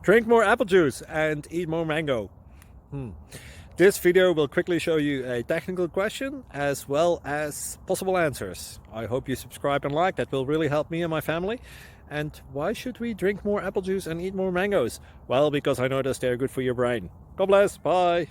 Drink more apple juice and eat more mango. This video will quickly show you a technical question as well as possible answers. I hope you subscribe and like, that will really help me and my family. And why should we drink more apple juice and eat more mangoes? Well, because I noticed they're good for your brain. God bless, bye!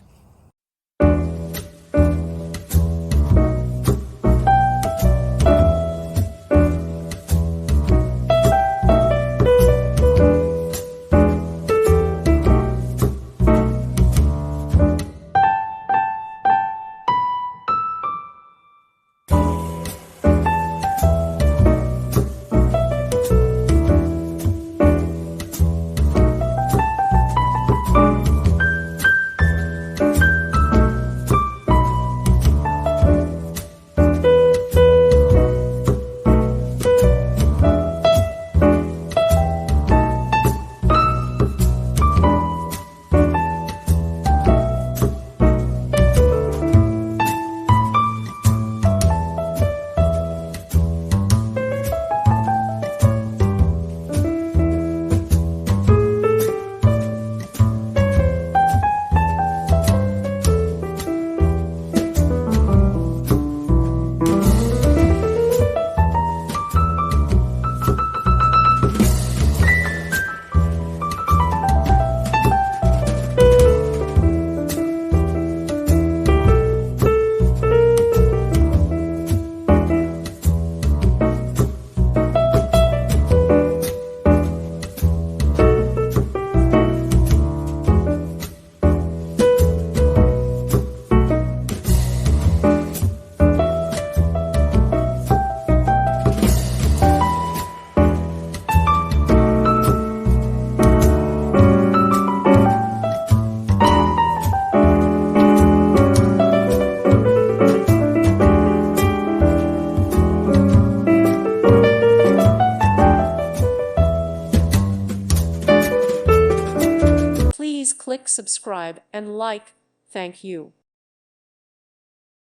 Please click subscribe and like. Thank you.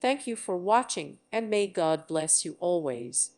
Thank you for watching, and may God bless you always.